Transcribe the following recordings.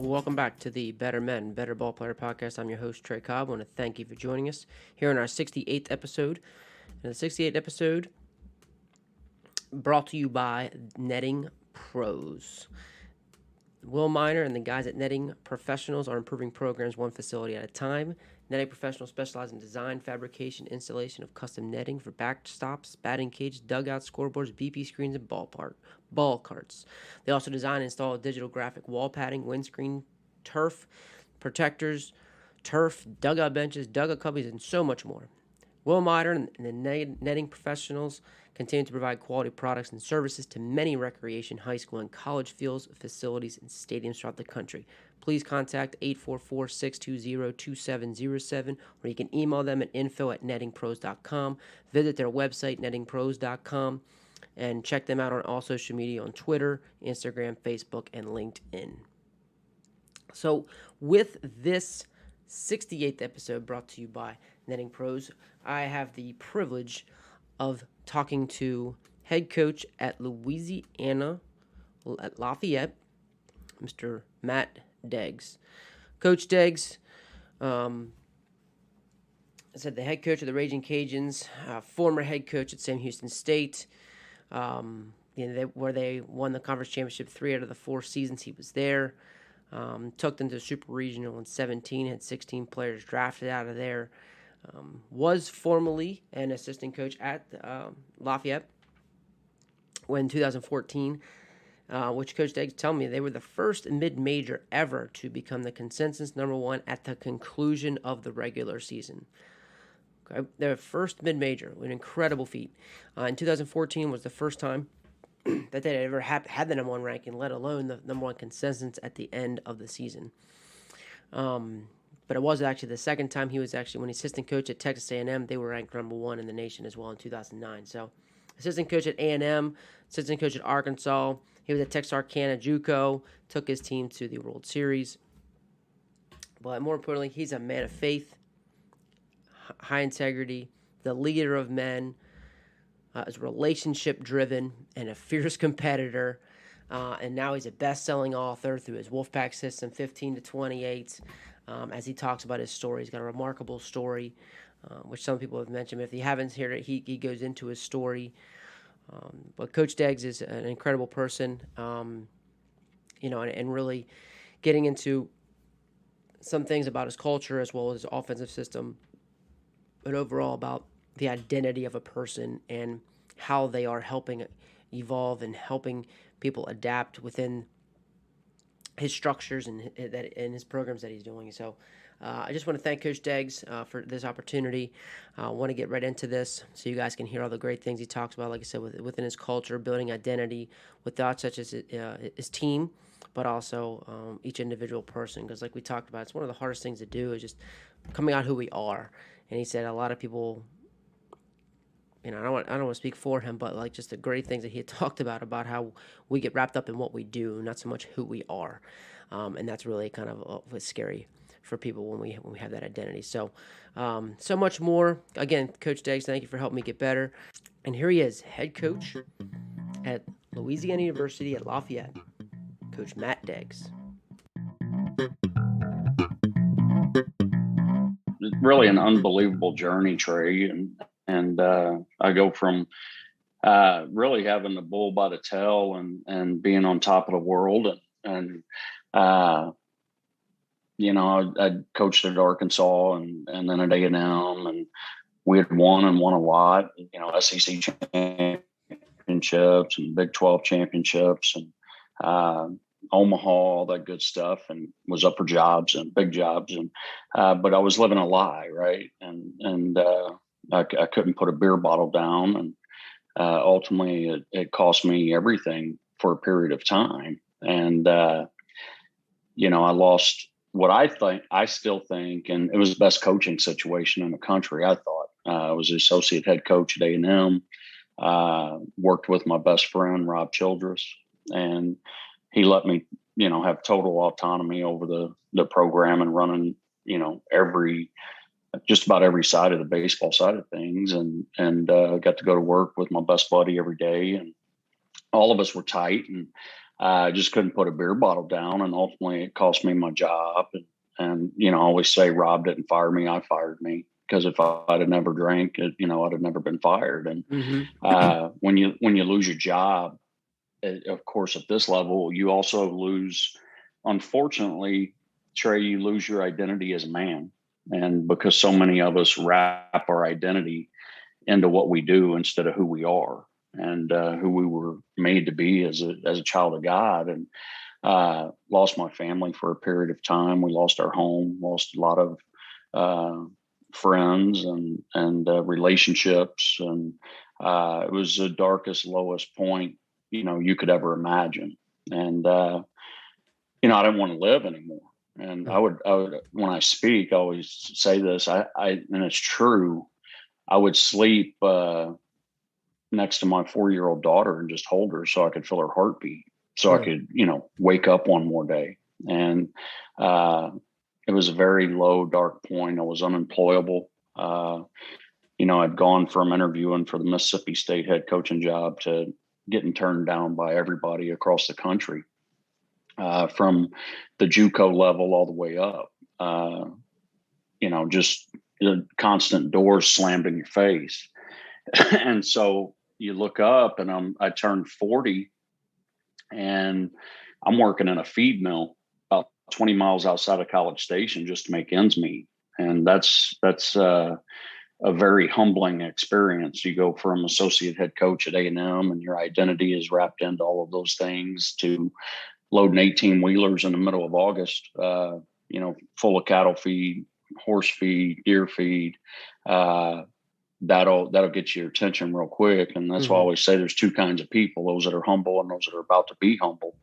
Welcome back to the Better Men, Better Ball Player podcast. I'm your host, Trey Cobb. I want to thank you for joining us here on our 68th episode. And the 68th episode brought to you by Netting Pros. Will Miner and the guys at Netting Professionals are improving programs one facility at a time. Netting Professionals specialize in design, fabrication, installation of custom netting for backstops, batting cages, dugouts, scoreboards, BP screens, and ball carts. They also design and install digital graphic wall padding, windscreen, turf, protectors, turf, dugout benches, dugout cubbies, and so much more. Will Miner and the Netting Professionals continue to provide quality products and services to many recreation, high school, and college fields, facilities, and stadiums throughout the country. Please contact 844-620-2707, or you can email them at info@nettingpros.com. Visit their website, nettingpros.com, and check them out on all social media on Twitter, Instagram, Facebook, and LinkedIn. So with this 68th episode brought to you by Netting Pros, I have the privilege of talking to head coach at Louisiana, at Lafayette, Mr. Matt Deggs. Coach Deggs, I said the head coach of the Ragin Cajuns, former head coach at Sam Houston State, where they won the conference championship 3 out of the 4 seasons he was there. Took them to the Super Regional in 2017, had 16 players drafted out of there. Was formerly an assistant coach at Lafayette when 2014, which Coach Deggs told me they were the first mid-major ever to become the consensus number 1 at the conclusion of the regular season. Okay, their first mid-major, an incredible feat. In 2014 was the first time that they'd ever had the number 1 ranking, let alone the number 1 consensus at the end of the season. But it was actually the second time when he's assistant coach at Texas A&amp, they were ranked number 1 in the nation as well in 2009. So assistant coach at A&M, assistant coach at Arkansas. He was at Texarkana JUCO, took his team to the World Series. But more importantly, he's a man of faith, high integrity, the leader of men, is relationship-driven, and a fierce competitor. And now he's a best-selling author through his Wolfpack System, 15 to 28. As he talks about his story, he's got a remarkable story, which some people have mentioned. If you haven't heard it, he goes into his story. But Coach Deggs is an incredible person, and really getting into some things about his culture as well as his offensive system, but overall about the identity of a person and how they are helping evolve and helping people adapt within his structures and his programs that he's doing. So I just want to thank Coach Deggs for this opportunity. I want to get right into this so you guys can hear all the great things he talks about, like I said, within his culture, building identity with thoughts such as his team, but also each individual person. Because like we talked about, it's one of the hardest things to do is just coming out who we are. And he said a lot of people, I don't want to speak for him, but like just the great things that he had talked about how we get wrapped up in what we do, not so much who we are, and that's really kind of scary for people when we have that identity. So, so much more. Again, Coach Deggs, thank you for helping me get better. And here he is, head coach at Louisiana University at Lafayette, Coach Matt Deggs. Really an unbelievable journey, Trey, and I go from really having the bull by the tail and being on top of the world, and I coached at Arkansas and then at A&M, and we had won a lot, SEC championships and Big 12 championships and Omaha, all that good stuff, and was up for jobs and big jobs, and but I was living a lie, right? And I couldn't put a beer bottle down, and ultimately it cost me everything for a period of time. And I lost what I still think, and it was the best coaching situation in the country. I thought I was the associate head coach at A&M. Worked with my best friend Rob Childress, and he let me, have total autonomy over the program and running, just about every side of the baseball side of things, and got to go to work with my best buddy every day, and all of us were tight, and I just couldn't put a beer bottle down, and ultimately it cost me my job. And I always say Rob didn't fire me; I fired me, because if I'd have never drank, I'd have never been fired. And when you lose your job, of course, at this level, you also lose, unfortunately, Trey, you lose your identity as a man. And because so many of us wrap our identity into what we do instead of who we are, and who we were made to be as a child of God. And lost my family for a period of time. We lost our home, lost a lot of friends and relationships. And it was the darkest, lowest point, you could ever imagine. And, I didn't want to live anymore. And I would, when I speak, I always say this, and it's true. I would sleep next to my 4-year-old daughter and just hold her so I could feel her heartbeat, so I could, wake up one more day. And it was a very low, dark point. I was unemployable. I'd gone from interviewing for the Mississippi State head coaching job to getting turned down by everybody across the country, from the JUCO level all the way up. Just the constant doors slammed in your face. And so you look up, and I turned 40, and I'm working in a feed mill about 20 miles outside of College Station just to make ends meet. And that's a very humbling experience. You go from associate head coach at A&M, and your identity is wrapped into all of those things, to loading 18 wheelers in the middle of August, full of cattle feed, horse feed, deer feed. That'll get your attention real quick. And that's why I always say there's two kinds of people: those that are humble and those that are about to be humbled.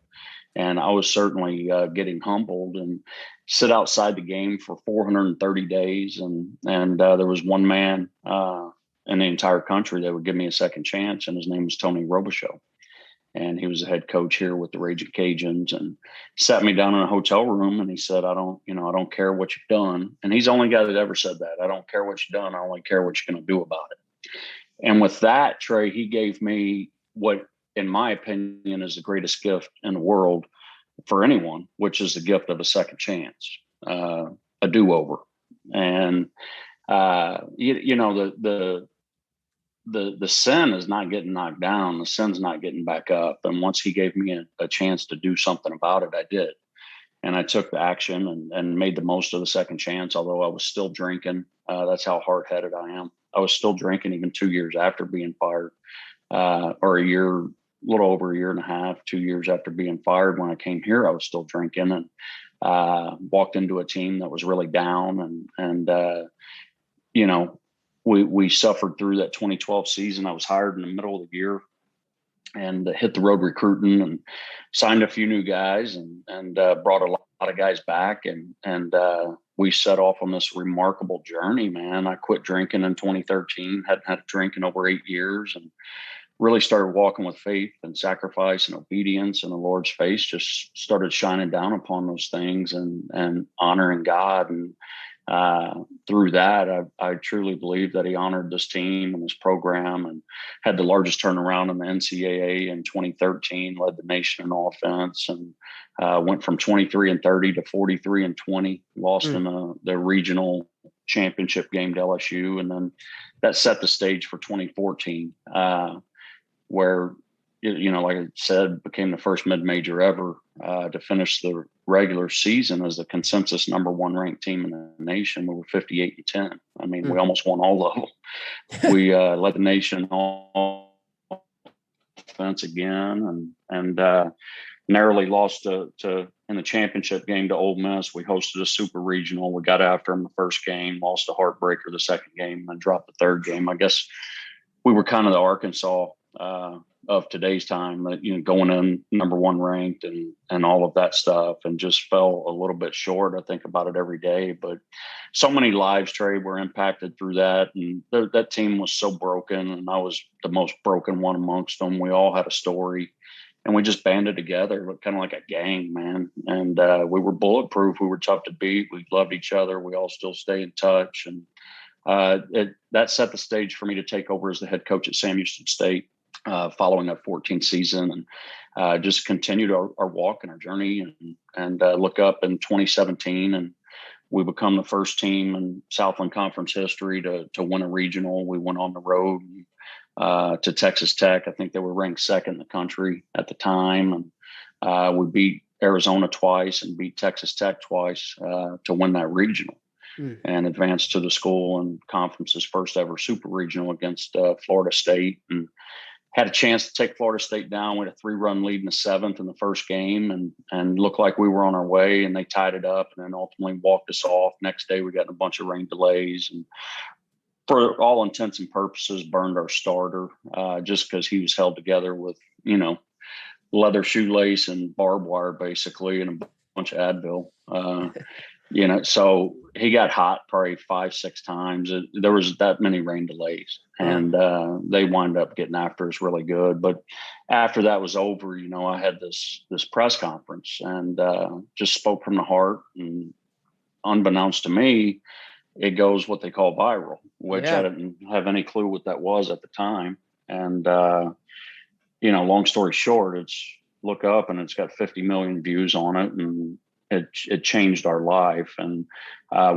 And I was certainly getting humbled, and sit outside the game for 430 days. And there was one man in the entire country that would give me a second chance, and his name was Tony Robichaux. And he was the head coach here with the Ragin Cajuns, and sat me down in a hotel room, and he said, I don't care what you've done. And he's the only guy that ever said that. I don't care what you've done. I only care what you're going to do about it. And with that, Trey, he gave me what, in my opinion, is the greatest gift in the world for anyone, which is the gift of a second chance, a do-over. And, the sin is not getting knocked down. The sin's not getting back up. And once he gave me a chance to do something about it, I did. And I took the action and made the most of the second chance, although I was still drinking. That's how hard-headed I am. I was still drinking even 2 years after being fired, or a little over a year and a half, 2 years after being fired. When I came here, I was still drinking, and walked into a team that was really down. We suffered through that 2012 season. I was hired in the middle of the year, and hit the road recruiting, and signed a few new guys, and brought a lot of guys back. And we set off on this remarkable journey, man. I quit drinking in 2013, hadn't had a drink in over 8 years, and really started walking with faith and sacrifice and obedience, and the Lord's face just started shining down upon those things, and honoring God. And through that, I truly believe that he honored this team and this program, and had the largest turnaround in the NCAA in 2013, led the nation in offense, and went from 23-30 to 43-20, lost in the regional championship game to LSU. And then that set the stage for 2014, where, like I said, became the first mid-major ever to finish the regular season as the consensus number one ranked team in the nation. We were 58-10. I mean, we almost won all of them. We led the nation on offense again, and narrowly lost to in the championship game to Ole Miss. We hosted a super regional. We got after them the first game, lost a heartbreaker the second game, and dropped the third game. I guess we were kind of the Arkansas of today's time, that, going in number one ranked and all of that stuff, and just fell a little bit short. I think about it every day, but so many lives, Trey, were impacted through that. And that team was so broken, and I was the most broken one amongst them. We all had a story, and we just banded together, kind of like a gang, man. And we were bulletproof. We were tough to beat. We loved each other. We all still stay in touch. And that set the stage for me to take over as the head coach at Sam Houston State, following that 14th season. just continued our walk and our journey, and look up in 2017, and we become the first team in Southland Conference history to win a regional. We went on the road to Texas Tech. I think they were ranked second in the country at the time, and we beat Arizona twice and beat Texas Tech twice to win that regional. And advanced to the school and conference's first ever super regional against Florida State, and had a chance to take Florida State down. We had a 3-run lead in the 7th in the first game, and looked like we were on our way, and they tied it up and then ultimately walked us off. Next day we got in a bunch of rain delays, and for all intents and purposes burned our starter just because he was held together with leather shoelace and barbed wire basically, and a bunch of Advil. So he got hot probably 5-6 times. There was that many rain delays, and they wound up getting after us really good. But after that was over, I had this press conference and just spoke from the heart. And unbeknownst to me, it goes what they call viral, which I didn't have any clue what that was at the time. And, long story short, it's look up and it's got 50 million views on it. And it changed our life. And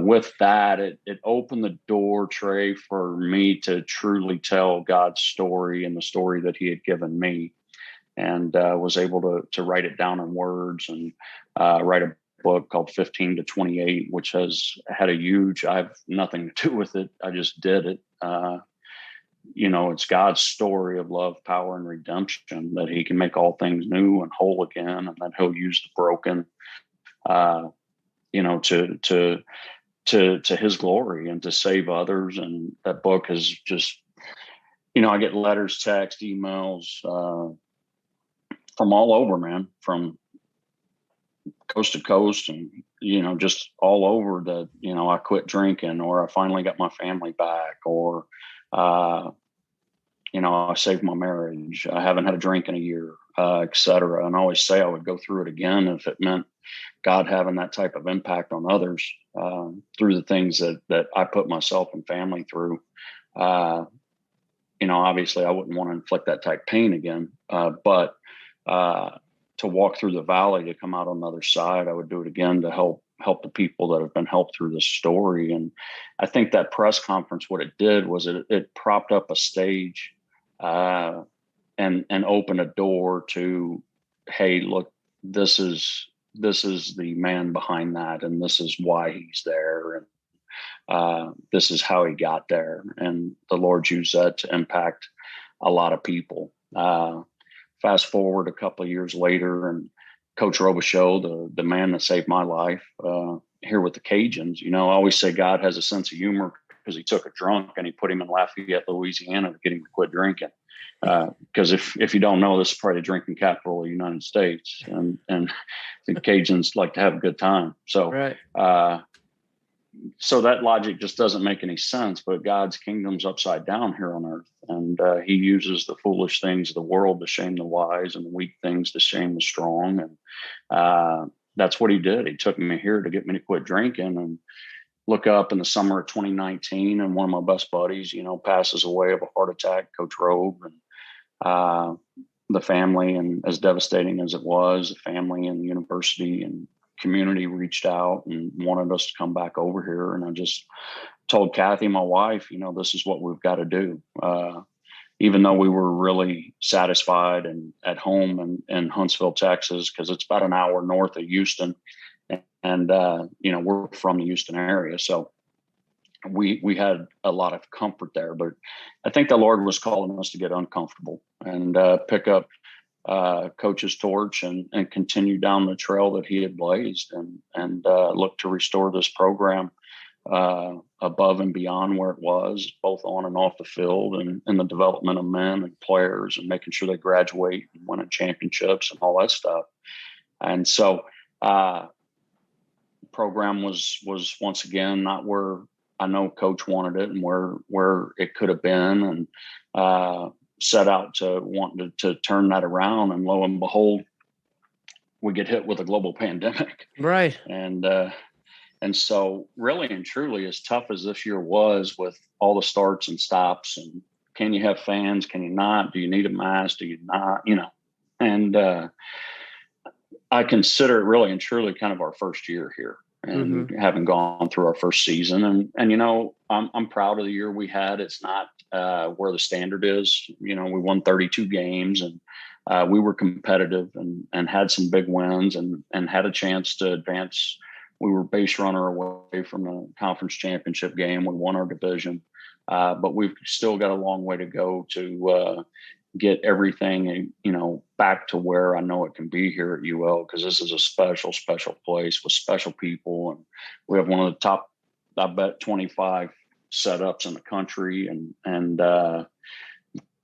with that, it opened the door, Trey, for me to truly tell God's story and the story that he had given me, and was able to write it down in words and write a book called 15 to 28, which has had I have nothing to do with it. I just did it. It's God's story of love, power, and redemption, that he can make all things new and whole again, and that he'll use the broken to his glory and to save others. And that book has just, I get letters, text, emails from all over, man, from coast to coast, and just all over that, I quit drinking, or I finally got my family back, or I saved my marriage, I haven't had a drink in a year, et cetera. And I always say I would go through it again if it meant God having that type of impact on others through the things that I put myself and family through. Obviously I wouldn't want to inflict that type of pain again, but to walk through the valley, to come out on the other side, I would do it again to help the people that have been helped through this story. And I think that press conference, what it did was it propped up a stage and opened a door to, hey, look, this is the man behind that, and this is why he's there, and this is how he got there. And the Lord used that to impact a lot of people. Fast forward a couple of years later, and Coach Robichaux, the man that saved my life here with the Cajuns, I always say God has a sense of humor, because he took a drunk and he put him in Lafayette, Louisiana, to get him to quit drinking. Because if you don't know, this is probably the drinking capital of the United States, and the Cajuns like to have a good time. So, right. So that logic just doesn't make any sense. But God's kingdom's upside down here on earth, and he uses the foolish things of the world to shame the wise, and the weak things to shame the strong. And that's what he did. He took me here to get me to quit drinking. And look up in the summer of 2019, and one of my best buddies, passes away of a heart attack, Coach Robe. And the family, and as devastating as it was, the family and the university and community reached out and wanted us to come back over here. And I just told Kathy, my wife, this is what we've got to do. Even though we were really satisfied and at home in Huntsville, Texas, because it's about an hour north of Houston. And, we're from the Houston area. So we had a lot of comfort there. But I think the Lord was calling us to get uncomfortable and pick up Coach's torch and continue down the trail that he had blazed, and look to restore this program above and beyond where it was, both on and off the field, and in the development of men and players, and making sure they graduate and winning championships and all that stuff. And so program was once again not where I know Coach wanted it and where it could have been, and set out to want to turn that around. And lo and behold, we get hit with a global pandemic. Right. And so really and truly, as tough as this year was, with all the starts and stops, and can you have fans? Can you not? Do you need a mask? Do you not? And I consider it really and truly kind of our first year here, and having gone through our first season. And I'm proud of the year we had. It's not where the standard is. We won 32 games, and we were competitive and had some big wins and had a chance to advance. We were base runner away from the conference championship game. We won our division, but we've still got a long way to go to get everything, back to where I know it can be here at UL, because this is a special, special place with special people. And we have one of the top, I bet, 25 setups in the country, and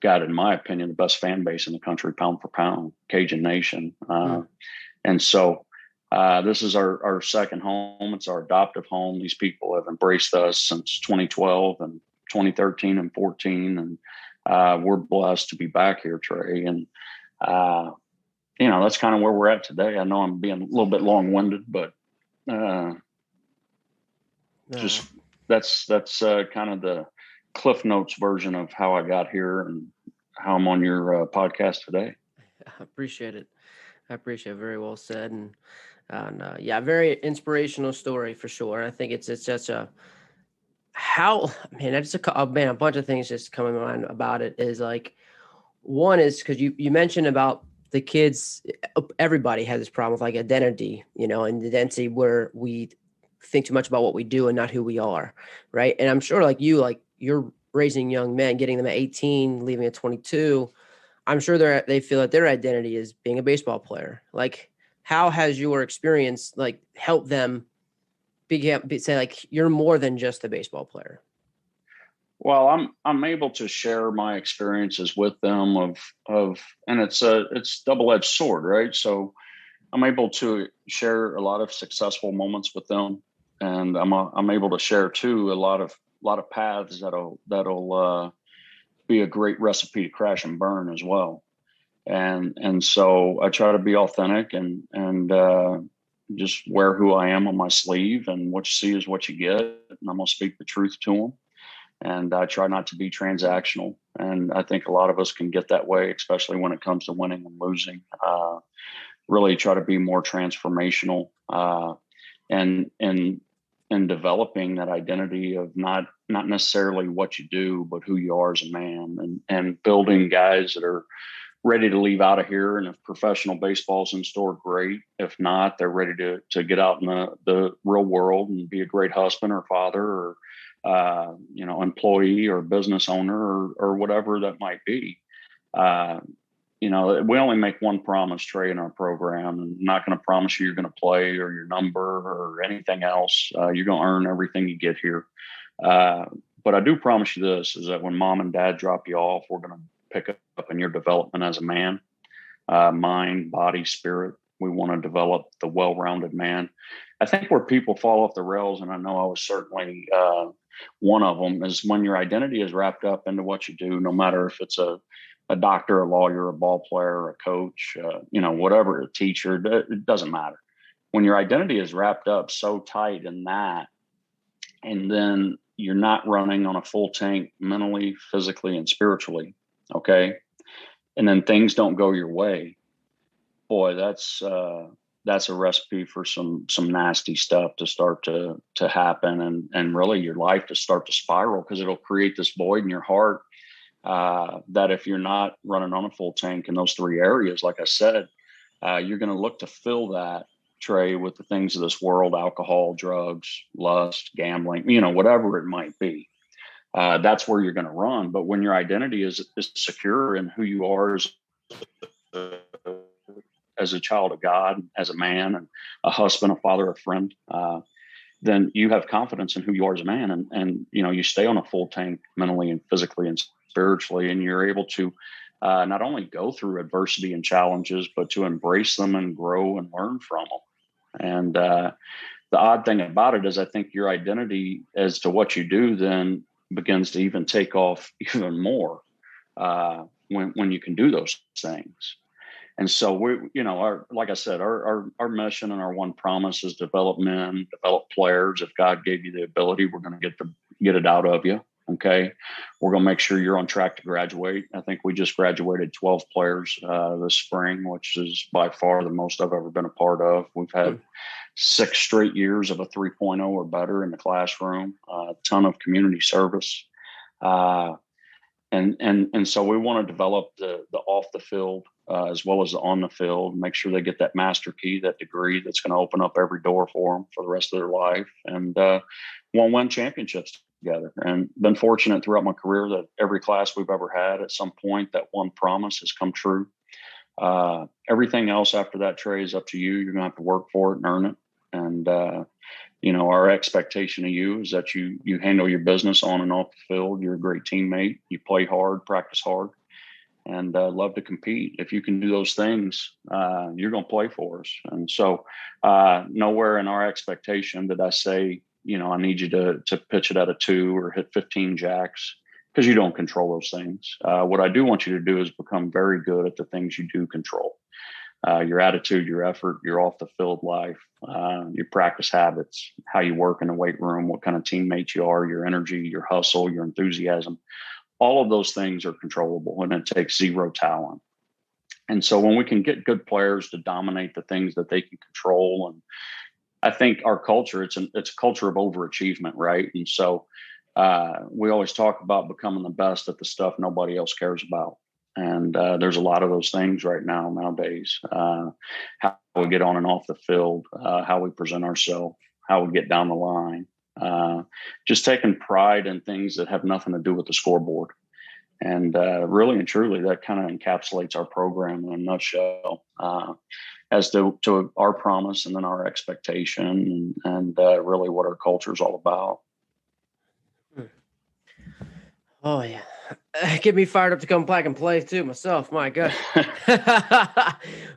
got, in my opinion, the best fan base in the country, pound for pound, Cajun Nation. And so this is our second home. It's our adoptive home. These people have embraced us since 2012 and 2013 and 14. And we're blessed to be back here, Trey. And, that's kind of where we're at today. I know I'm being a little bit long-winded, but just that's kind of the Cliff Notes version of how I got here and how I'm on your podcast today. I appreciate it. Very well said. And very inspirational story for sure. I think it's such a, a bunch of things just coming to mind about it is like, one is because you mentioned about the kids, everybody has this problem with like identity, and identity where we think too much about what we do and not who we are. Right. And I'm sure you're raising young men, getting them at 18, leaving at 22. I'm sure they feel that their identity is being a baseball player. Like, how has your experience helped them say you're more than just a baseball player? Well, I'm able to share my experiences with them of and it's double-edged sword, right? So I'm able to share a lot of successful moments with them, and I'm able to share too a lot of paths that'll be a great recipe to crash and burn as well. And so I try to be authentic and just wear who I am on my sleeve, and what you see is what you get. And I'm gonna speak the truth to them. And I try not to be transactional. And I think a lot of us can get that way, especially when it comes to winning and losing. Really try to be more transformational and developing that identity of not necessarily what you do, but who you are as a man, and building guys that are ready to leave out of here. And if professional baseball's in store, great. If not, they're ready to get out in the real world and be a great husband or father or employee or business owner or whatever that might be. We only make one promise, Trey, in our program. And I'm not going to promise you're going to play or your number or anything else. You're going to earn everything you get here. But I do promise you this, is that when mom and dad drop you off, we're going to pick up in your development as a man, mind, body, spirit. We want to develop the well-rounded man. I think where people fall off the rails, and I know I was certainly one of them, is when your identity is wrapped up into what you do, no matter if it's a doctor, a lawyer, a ball player, a coach, whatever, a teacher, it doesn't matter. When your identity is wrapped up so tight in that, and then you're not running on a full tank mentally, physically, and spiritually, okay? And then things don't go your way. Boy, that's a recipe for some nasty stuff to start to happen, and really your life to start to spiral, because it'll create this void in your heart that if you're not running on a full tank in those three areas, like I said, you're going to look to fill that, Trey, with the things of this world: alcohol, drugs, lust, gambling, whatever it might be. That's where you're going to run. But when your identity is secure in who you are as a child of God, as a man, and a husband, a father, a friend, then you have confidence in who you are as a man. And you stay on a full tank mentally and physically and spiritually, and you're able to not only go through adversity and challenges, but to embrace them and grow and learn from them. And the odd thing about it is I think your identity as to what you do then begins to even take off even more when you can do those things. And so like I said, our mission and our one promise is develop men, develop players. If God gave you the ability, we're going to get it out of you. Okay. We're going to make sure you're on track to graduate. I think we just graduated 12 players this spring, which is by far the most I've ever been a part of. We've had 6 straight years of a 3.0 or better in the classroom, a ton of community service. And so we want to develop the off the field as well as the on the field, make sure they get that master key, that degree that's going to open up every door for them for the rest of their life, and want to win championships together. And been fortunate throughout my career that every class we've ever had, at some point, that one promise has come true. Everything else after that, Trey, is up to you. You're going to have to work for it and earn it. And our expectation of you is that you handle your business on and off the field. You're a great teammate. You play hard, practice hard, and love to compete. If you can do those things, you're going to play for us. And so nowhere in our expectation did I say, I need you to pitch it at a 2 or hit 15 jacks, because you don't control those things. What I do want you to do is become very good at the things you do control. Your attitude, your effort, your off the field life, your practice habits, how you work in the weight room, what kind of teammate you are, your energy, your hustle, your enthusiasm. All of those things are controllable, and it takes zero talent. And so when we can get good players to dominate the things that they can control, and I think our culture, it's a culture of overachievement, right? And so we always talk about becoming the best at the stuff nobody else cares about. And there's a lot of those things nowadays. How we get on and off the field, how we present ourselves, how we get down the line, just taking pride in things that have nothing to do with the scoreboard. And really and truly, that kind of encapsulates our program in a nutshell, as to our promise and then our expectation, and really what our culture is all about. Oh, yeah. Get me fired up to come back and play too myself. My God.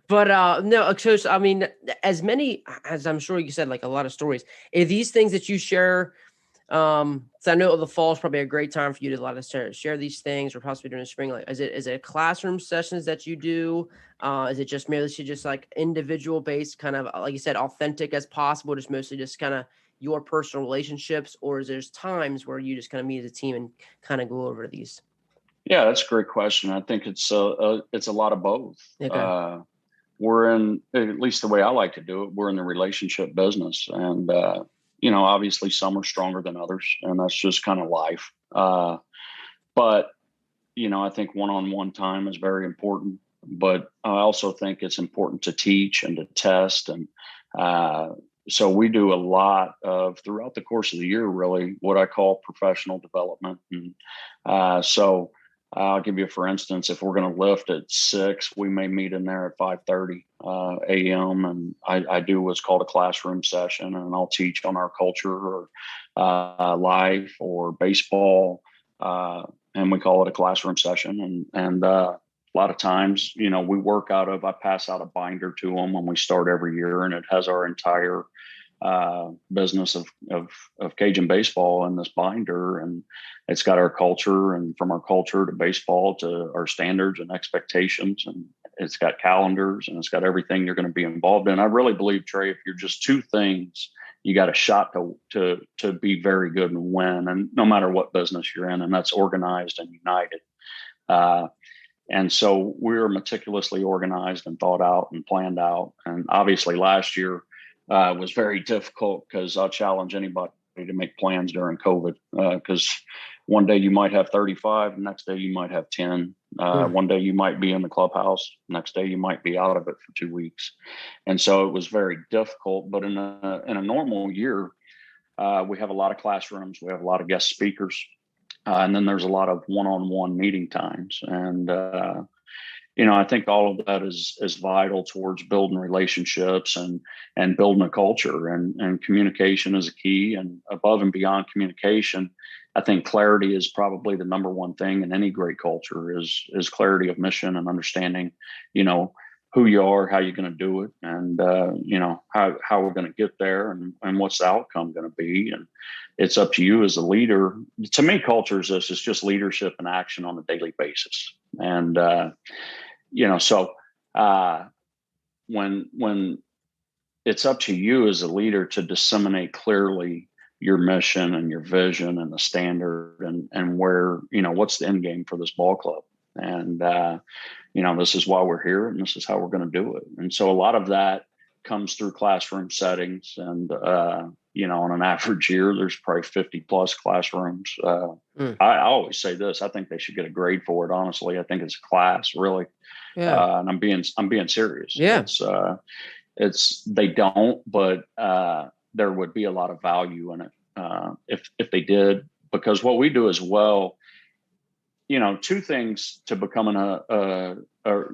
But no, Coach, I mean, as many as I'm sure you said, like a lot of stories, are these things that you share? So I know the fall is probably a great time for you to share these things, or possibly during the spring. Like, is it classroom sessions that you do? Is it just merely just like individual based, kind of like you said, authentic as possible, just mostly just kind of your personal relationships, or is there times where you just kind of meet as a team and kind of go over these? Yeah, that's a great question. I think it's a lot of both. Okay. We're in, at least the way I like to do it, we're in the relationship business, and obviously some are stronger than others, and that's just kind of life. But I think one-on-one time is very important. But I also think it's important to teach and to test, and so we do a lot of, throughout the course of the year, really what I call professional development. And so I'll give you, for instance, if we're going to lift at 6, we may meet in there at 5:30 a.m. And I do what's called a classroom session, and I'll teach on our culture, or life, or baseball, and we call it a classroom session. And a lot of times, we work I pass out a binder to them when we start every year, and it has our entire business of Cajun baseball in this binder, and it's got our culture, and from our culture to baseball to our standards and expectations, and it's got calendars, and it's got everything you're going to be involved in. I really believe, Trey, if you're just 2 things, you got a shot to be very good and win, and no matter what business you're in, and that's organized and united. And so we're meticulously organized and thought out and planned out. And obviously last year was very difficult, because I'll challenge anybody to make plans during COVID, because one day you might have 35, the next day you might have 10. One day you might be in the clubhouse, next day you might be out of it for 2 weeks. And so it was very difficult. But in a normal year, we have a lot of classrooms, we have a lot of guest speakers. And then there's a lot of one-on-one meeting times. And, I think all of that is vital towards building relationships and building a culture, and communication is a key. And above and beyond communication, I think clarity is probably the number one thing in any great culture, is clarity of mission and understanding, who you are, how you're going to do it, and, how we're going to get there, and what's the outcome going to be. And it's up to you as a leader. To me, culture is this. It's just leadership and action on a daily basis. And, so when it's up to you as a leader to disseminate clearly your mission and your vision and the standard and where, what's the end game for this ball club. And, this is why we're here and this is how we're going to do it. And so a lot of that comes through classroom settings. And, on an average year, there's probably 50 plus classrooms. I always say this, I think they should get a grade for it. Honestly, I think it's a class really. Yeah. And I'm being serious. Yeah. They don't, but, there would be a lot of value in it if they did, because what we do as well, two things to becoming a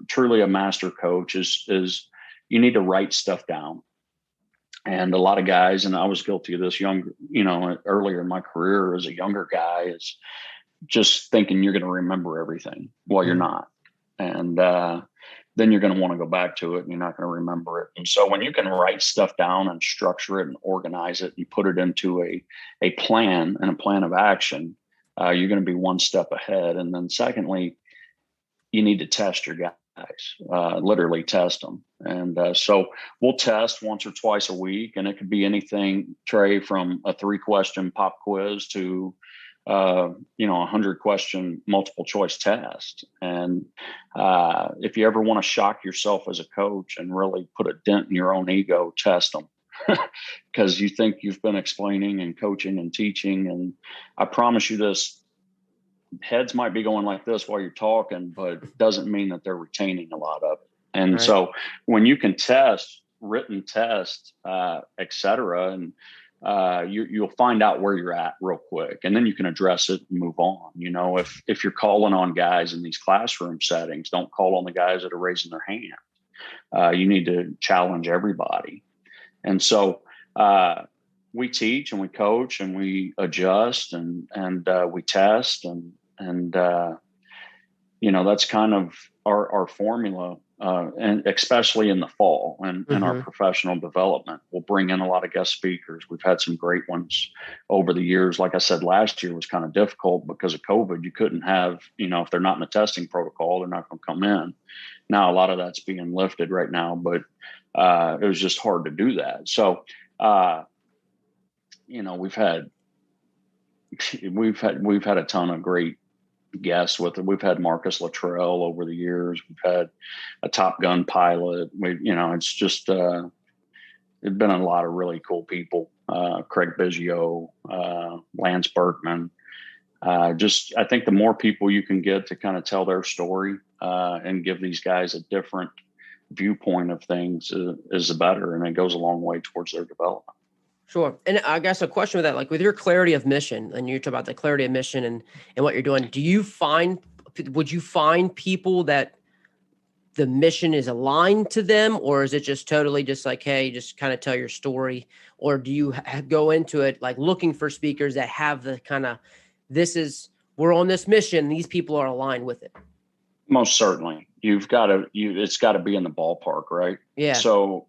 truly a master coach is you need to write stuff down. And a lot of guys, and I was guilty of this earlier in my career as a younger guy, is just thinking you're going to remember everything. Well, you're not. And then you're going to want to go back to it and you're not going to remember it. And so when you can write stuff down and structure it and organize it and put it into a plan and a plan of action, you're going to be one step ahead. And then secondly, you need to test your guys, literally test them. And so we'll test once or twice a week, and it could be anything, Trey, from a 3-question pop quiz to 100-question multiple choice test. And if you ever want to shock yourself as a coach and really put a dent in your own ego, test them. Because you think you've been explaining and coaching and teaching. And I promise you this, heads might be going like this while you're talking, but it doesn't mean that they're retaining a lot of it. And right. So when you can test, written test, et cetera, and you'll find out where you're at real quick, and then you can address it and move on. If you're calling on guys in these classroom settings, don't call on the guys that are raising their hand. You need to challenge everybody. And so we teach and we coach and we adjust and we test and that's kind of our formula. And especially in the fall and our professional development, we'll bring in a lot of guest speakers. We've had some great ones over the years. Like I said, last year was kind of difficult because of COVID. You couldn't have, if they're not in the testing protocol, they're not going to come in. Now, a lot of that's being lifted right now, but it was just hard to do that. So, we've had a ton of great guests with it. We've had Marcus Luttrell over the years. We've had a Top Gun pilot. It's just it's been a lot of really cool people. Craig Biggio, Lance Berkman. I think the more people you can get to kind of tell their story and give these guys a different viewpoint of things is the better, and it goes a long way towards their development. Sure. And I guess a question with that, like with your clarity of mission, and you talk about the clarity of mission and what you're doing, would you find people that the mission is aligned to them, or is it just totally just like, hey, just kind of tell your story? Or do you go into it like looking for speakers that have the kind of, we're on this mission, these people are aligned with it? Most certainly. It's got to be in the ballpark, right? Yeah. So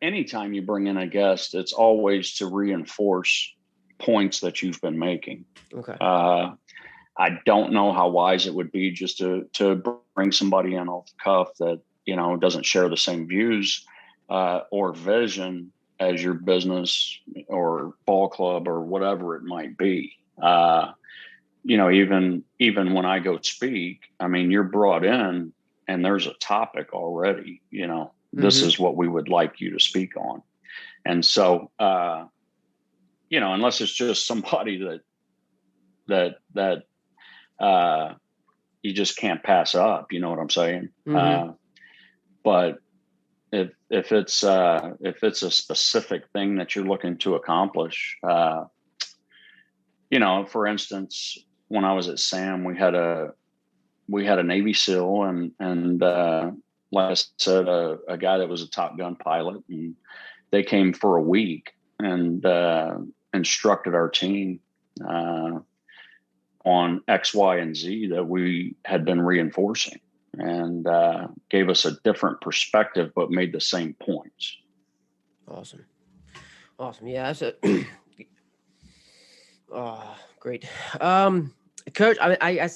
anytime you bring in a guest, it's always to reinforce points that you've been making. Okay. I don't know how wise it would be just to bring somebody in off the cuff that, doesn't share the same views or vision as your business or ball club or whatever it might be. Even when I go speak, I mean, you're brought in and there's a topic already, this is what we would like you to speak on. And so, unless it's just somebody that you just can't pass up, you know what I'm saying? But if it's a specific thing that you're looking to accomplish, for instance, when I was at Sam, we had a Navy SEAL and like I said, a guy that was a Top Gun pilot, and they came for a week and instructed our team on X, Y, and Z that we had been reinforcing, and gave us a different perspective, but made the same points. Awesome. Yeah, that's great. Coach, I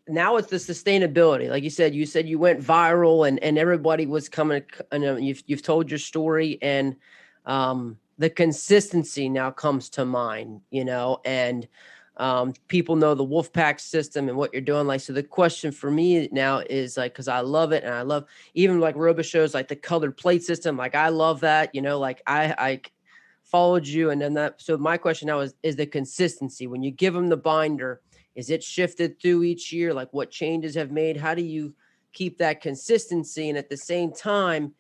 now it's the sustainability. Like you said you went viral and everybody was coming, and you've told your story, and the consistency now comes to mind, and people know the Wolfpack system and what you're doing. Like, so the question for me now is like, cause I love it. And I love even like Robo shows, like the colored plate system. Like I love that, like I followed you. And then so my question now is the consistency when you give them the binder, is it shifted through each year? Like what changes have made? How do you keep that consistency? And at the same time,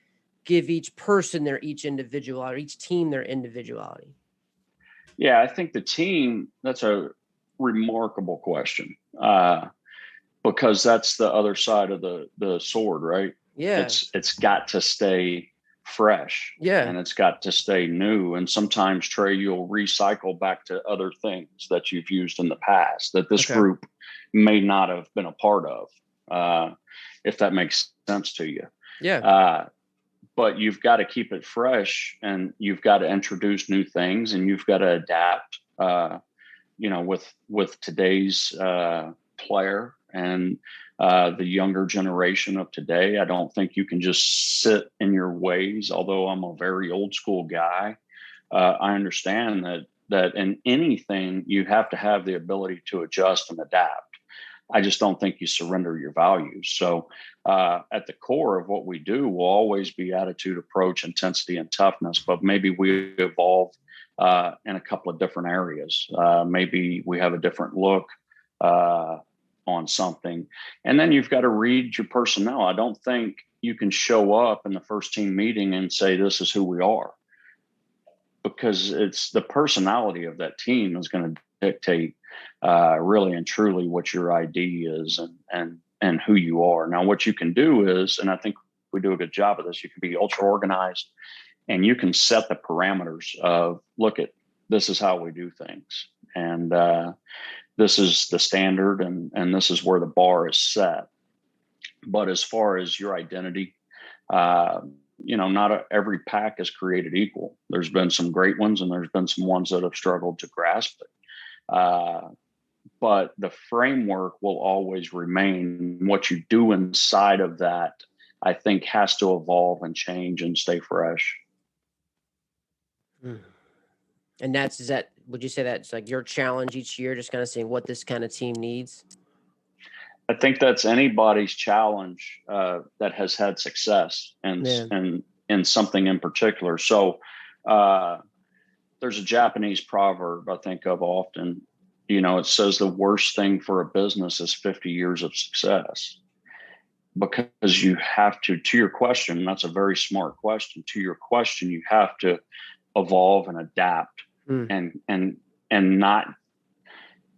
give each person each individuality, or each team their individuality? Yeah, I think the team, that's a remarkable question, because that's the other side of the sword, right? Yeah. It's got to stay fresh, Yeah. and it's got to stay new. And sometimes, Trey, you'll recycle back to other things that you've used in the past that this group may not have been a part of, if that makes sense to you. Yeah. But you've got to keep it fresh, and you've got to introduce new things, and you've got to adapt, with today's player and the younger generation of today. I don't think you can just sit in your ways. Although I'm a very old school guy, I understand that in anything you have to have the ability to adjust and adapt. I just don't think you surrender your values. So at the core of what we do will always be attitude, approach, intensity, and toughness, but maybe we evolve in a couple of different areas. Maybe we have a different look on something. And then you've got to read your personnel. I don't think you can show up in the first team meeting and say, this is who we are, because it's the personality of that team is going to dictate really and truly what your ID is and who you are. Now, what you can do is, and I think we do a good job of this, you can be ultra organized, and you can set the parameters of, this is how we do things. And this is the standard, and this is where the bar is set. But as far as your identity, not every pack is created equal. There's been some great ones, and there's been some ones that have struggled to grasp it. But the framework will always remain. What you do inside of that, I think, has to evolve and change and stay fresh. And would you say that's like your challenge each year, just kind of seeing what this kind of team needs? I think that's anybody's challenge that has had success and in something in particular. So there's a Japanese proverb I think of often. It says the worst thing for a business is 50 years of success, because you have to your question, that's a very smart question. To your question, you have to evolve and adapt and not,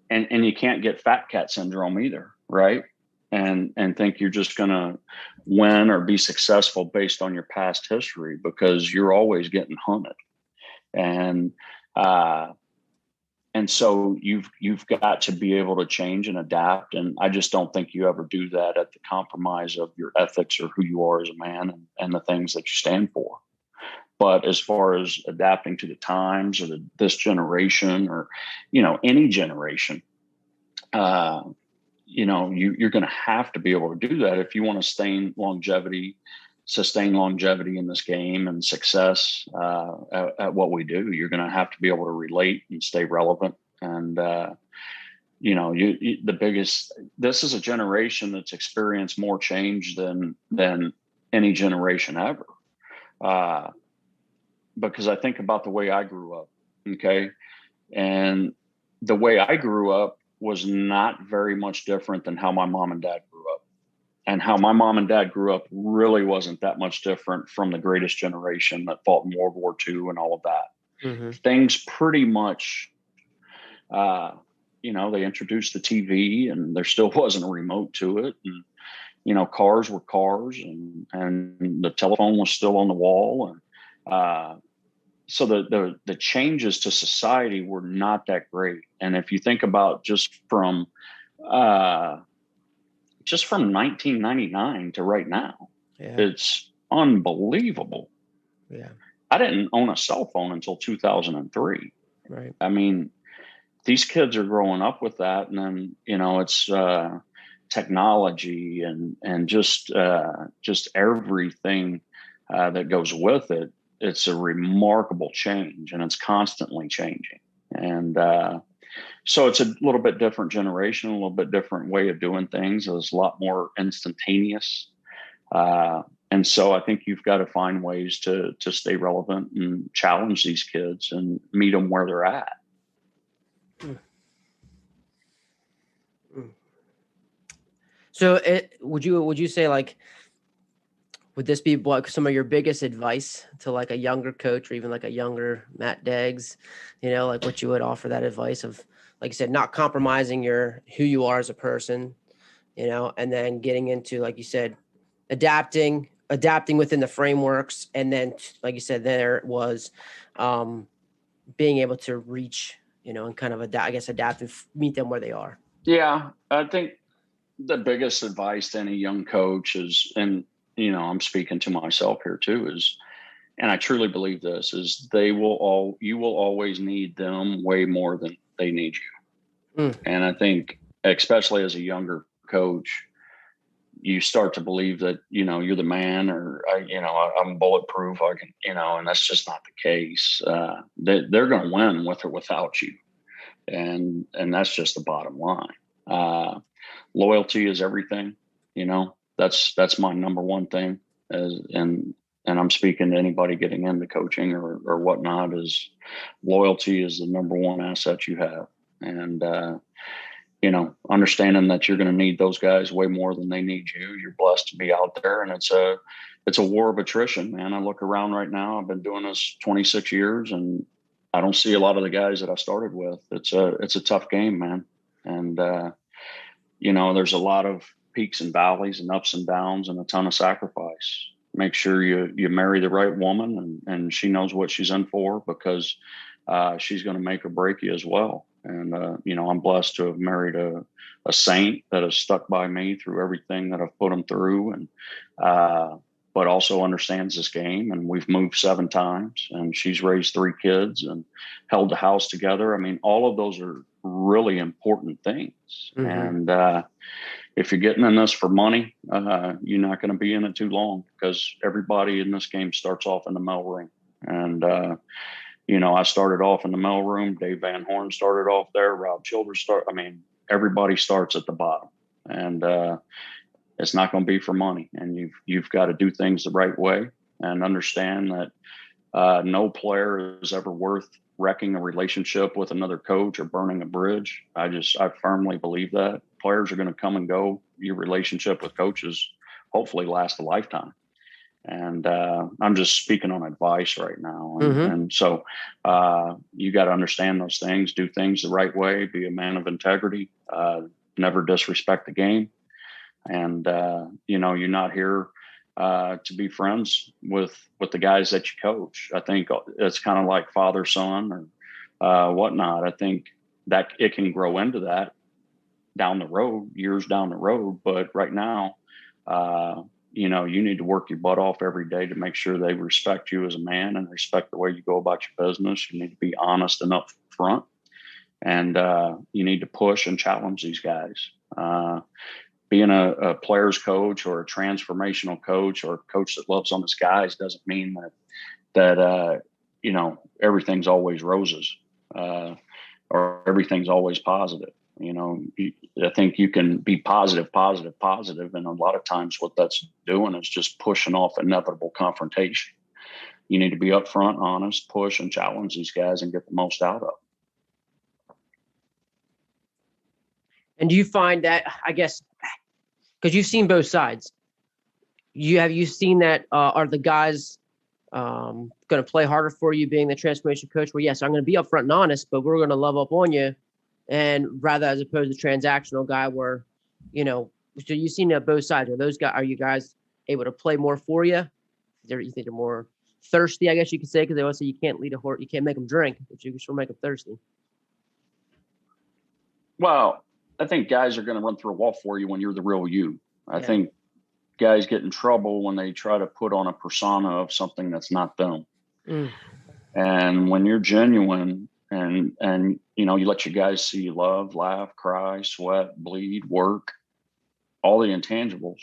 and you can't get fat cat syndrome either. Right. And think you're just going to win or be successful based on your past history, because you're always getting hunted. And so you've got to be able to change and adapt. And I just don't think you ever do that at the compromise of your ethics or who you are as a man and the things that you stand for. But as far as adapting to the times or this generation or, any generation, you're going to have to be able to do that if you want to sustain longevity in this game and success at what we do. You're going to have to be able to relate and stay relevant. And, this is a generation that's experienced more change than any generation ever. Because I think about the way I grew up. Okay. And the way I grew up was not very much different than how my mom and dad grew up. And how my mom and dad grew up really wasn't that much different from the greatest generation that fought in World War II and all of that. Mm-hmm. Things pretty much, they introduced the TV, and there still wasn't a remote to it. And, cars were cars, and the telephone was still on the wall. And so the changes to society were not that great. And if you think about just from 1999 to right now, it's unbelievable. Yeah. I didn't own a cell phone until 2003. Right. I mean, these kids are growing up with that. And then, it's technology and just everything that goes with it it's a remarkable change, and it's constantly changing. And so it's a little bit different generation, a little bit different way of doing things. It's a lot more instantaneous. And so I think you've got to find ways to stay relevant and challenge these kids and meet them where they're at. So would you say, like, would this be what some of your biggest advice to like a younger coach or even like a younger Matt Deggs, like what you would offer that advice of, like you said, not compromising who you are as a person, and then getting into, like you said, adapting within the frameworks. And then, like you said, there was being able to reach, and kind of adapt and meet them where they are. Yeah. I think the biggest advice to any young coach is, and I'm speaking to myself here too, is, and I truly believe this, is you will always need them way more than they need you. And I think, especially as a younger coach, you start to believe that, you're the man, or, I'm bulletproof. I can, and that's just not the case. They're going to win with or without you. And that's just the bottom line. Loyalty is everything, that's my number one thing. And I'm speaking to anybody getting into coaching or whatnot, is loyalty is the number one asset you have. And, understanding that you're going to need those guys way more than they need you. You're blessed to be out there, and it's a war of attrition, man. I look around right now. I've been doing this 26 years, and I don't see a lot of the guys that I started with. It's a tough game, man. And, there's a lot of peaks and valleys and ups and downs and a ton of sacrifice. Make sure you marry the right woman, and she knows what she's in for, because she's going to make or break you as well. And, I'm blessed to have married a saint that has stuck by me through everything that I've put them through, and but also understands this game. And we've moved 7 times, and she's raised 3 kids and held the house together. I mean, all of those are really important things. Mm-hmm. And if you're getting in this for money, you're not going to be in it too long, because everybody in this game starts off in the mail ring. And, I started off in the mail room. Dave Van Horn started off there. Rob Childers everybody starts at the bottom, and it's not going to be for money. And you've got to do things the right way, and understand that no player is ever worth wrecking a relationship with another coach or burning a bridge. I firmly believe that players are going to come and go. Your relationship with coaches hopefully lasts a lifetime. And I'm just speaking on advice right now. And so you got to understand those things, do things the right way, be a man of integrity, never disrespect the game. And, you're not here to be friends with the guys that you coach. I think it's kind of like father, son, or whatnot. I think that it can grow into that down the road, years down the road. But right now, you need to work your butt off every day to make sure they respect you as a man and respect the way you go about your business. You need to be honest and upfront, and you need to push and challenge these guys. Being a player's coach or a transformational coach or a coach that loves on his guys doesn't mean that everything's always roses or everything's always positive. I think you can be positive. And a lot of times what that's doing is just pushing off inevitable confrontation. You need to be upfront, honest, push and challenge these guys and get the most out of them. And do you find that, I guess, because you've seen both sides, have you seen that are the guys going to play harder for you being the transformation coach, where, yes, I'm going to be upfront and honest, but we're going to love up on you, and rather as opposed to transactional guy where, so you've seen both sides. Are you guys able to play more for you? You think they're more thirsty, I guess you could say, because they always say you can't lead a horse, you can't make them drink, but you can sure make them thirsty. Well, I think guys are going to run through a wall for you when you're the real you. I think guys get in trouble when they try to put on a persona of something that's not them. And when you're genuine and you let your guys see you love, laugh, cry, sweat, bleed, work, all the intangibles.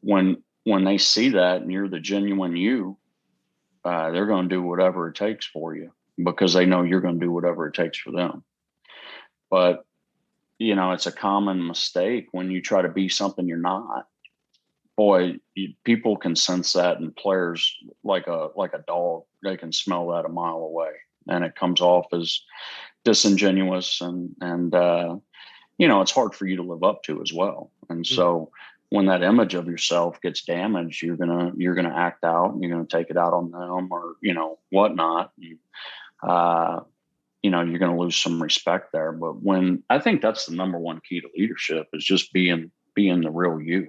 When they see that and you're the genuine you, they're going to do whatever it takes for you because they know you're going to do whatever it takes for them. But, it's a common mistake when you try to be something you're not. Boy, people can sense that in players like a dog. They can smell that a mile away, and it comes off as disingenuous and it's hard for you to live up to as well. And so when that image of yourself gets damaged, you're gonna act out, and you're gonna take it out on them, or whatnot. You're going to lose some respect there. But when I think that's the number one key to leadership is just being the real you.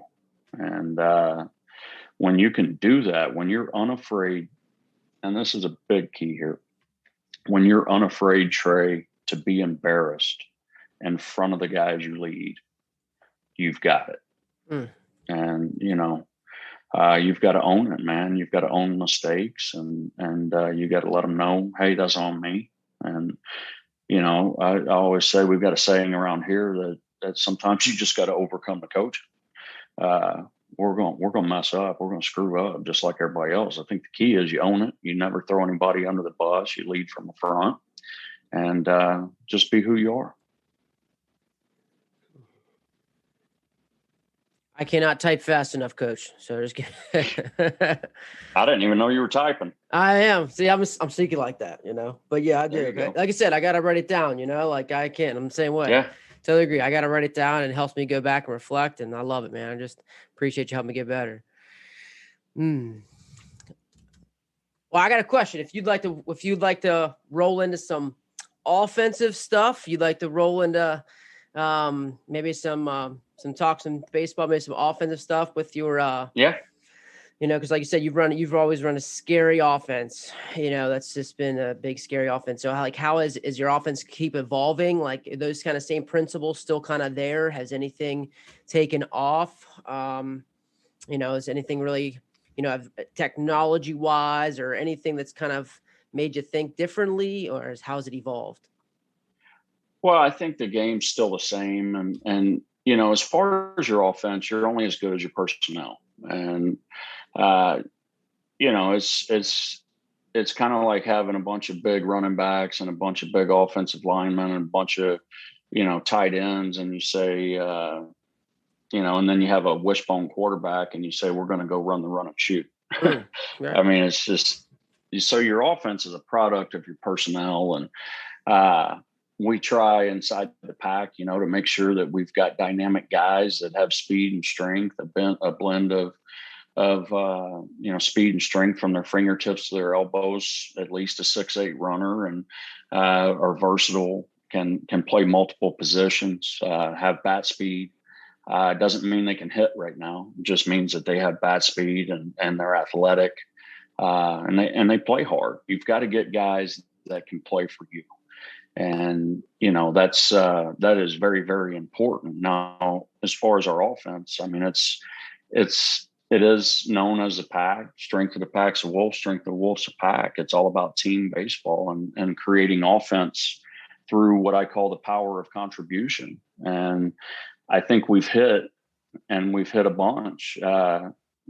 And when you can do that, when you're unafraid, and this is a big key here, when you're unafraid, Trey, to be embarrassed in front of the guys you lead, you've got it. And, you've got to own it, man. You've got to own mistakes, and you got to let them know, hey, that's on me. And, I always say we've got a saying around here that sometimes you just got to overcome the coaching. We're going to mess up. We're going to screw up just like everybody else. I think the key is you own it. You never throw anybody under the bus. You lead from the front, and just be who you are. I cannot type fast enough, Coach. So just I didn't even know you were typing. I am. See, I'm sneaky like that, But yeah, I do. Like I said, I got to write it down, like I can't. I'm the same way. Yeah. Totally agree. I got to write it down, and it helps me go back and reflect, and I love it, man. I just appreciate you helping me get better. Well, I got a question. If you'd like to roll into some offensive stuff, you'd like to roll into maybe some baseball, maybe some offensive stuff with your because like you said, you've always run a scary offense. That's just been a big scary offense. So how is your offense keep evolving? Like, are those kind of same principles still kind of there? Has anything taken off? Is anything really, technology wise or anything that's kind of made you think differently, or how's it evolved? Well, I think the game's still the same. And as far as your offense, you're only as good as your personnel. And, it's kind of like having a bunch of big running backs and a bunch of big offensive linemen and a bunch of, tight ends. And you say, and then you have a wishbone quarterback and you say, we're going to go run and shoot. Right. I mean, it's just, so your offense is a product of your personnel. And, we try inside the pack, to make sure that we've got dynamic guys that have speed and strength, a blend of speed and strength from their fingertips to their elbows, at least a 6'8" runner, and are versatile, can play multiple positions, have bat speed. Doesn't mean they can hit right now. It just means that they have bat speed and they're athletic, and they play hard. You've got to get guys that can play for you. And, that is very, very important. Now, as far as our offense, I mean, it is known as a pack. Strength of the pack's a wolf, strength of the wolf's a pack. It's all about team baseball and creating offense through what I call the power of contribution. And I think we've hit a bunch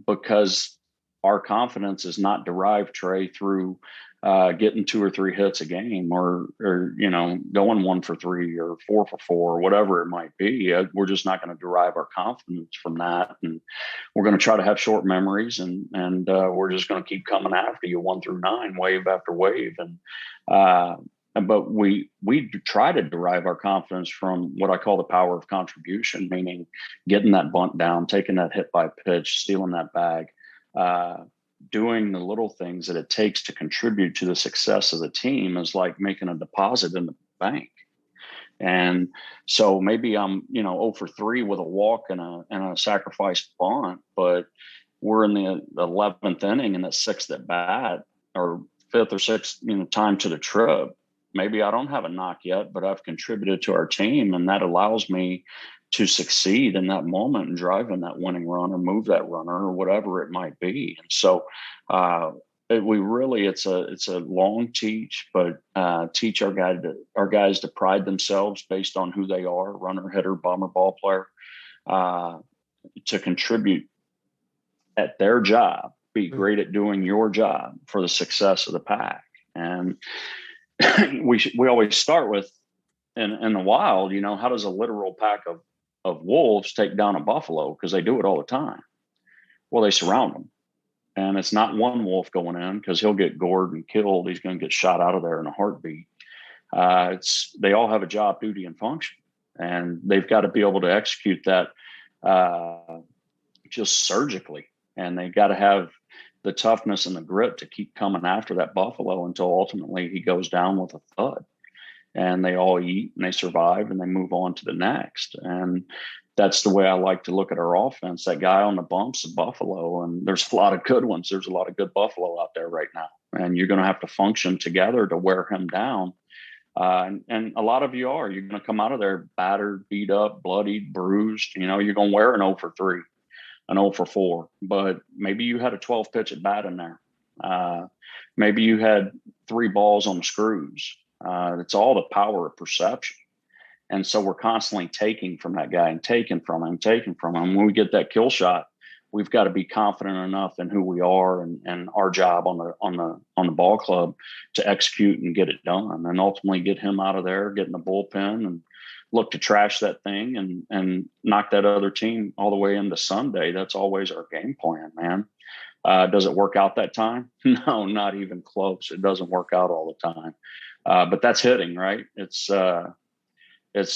because our confidence is not derived, Trey, through getting 2 or 3 hits a game or going 1 for 3 or 4 for 4 or whatever it might be. We're just not going to derive our confidence from that. And we're going to try to have short memories and we're just going to keep coming after you 1 through 9, wave after wave. But we try to derive our confidence from what I call the power of contribution, meaning getting that bunt down, taking that hit by pitch, stealing that bag, doing the little things that it takes to contribute to the success of the team is like making a deposit in the bank. And so maybe I'm, 0 for 3 with a walk and a sacrifice bunt, but we're in the 11th inning and the 6th at bat or 5th or 6th, time to the trip. Maybe I don't have a knock yet, but I've contributed to our team, and that allows me to succeed in that moment and drive in that winning run or move that runner or whatever it might be. And so it's a long teach, but teach our guys to pride themselves based on who they are, runner, hitter, bomber, ball player, to contribute at their job be great at doing your job for the success of the pack. And we always start with in the wild, how does a literal pack of wolves take down a buffalo? Because they do it all the time. Well, they surround them. And it's not one wolf going in because he'll get gored and killed. He's going to get shot out of there in a heartbeat. They all have a job, duty, and function. And they've got to be able to execute that just surgically. And they got to have the toughness and the grit to keep coming after that buffalo until ultimately he goes down with a thud. And they all eat and they survive and they move on to the next. And that's the way I like to look at our offense. That guy on the bumps of buffalo, and there's a lot of good ones. There's a lot of good buffalo out there right now. And you're going to have to function together to wear him down. And a lot of you are. You're going to come out of there battered, beat up, bloodied, bruised. You're going to wear an 0 for 3, an 0 for 4. But maybe you had a 12 pitch at bat in there. Maybe you had 3 balls on the screws. It's all the power of perception. And so we're constantly taking from that guy and taking from him. When we get that kill shot, we've got to be confident enough in who we are and our job on the ball club to execute and get it done, and ultimately get him out of there, get in the bullpen, and look to trash that thing and knock that other team all the way into Sunday. That's always our game plan, man. Does it work out that time? No, not even close. It doesn't work out all the time. But that's hitting, right? It's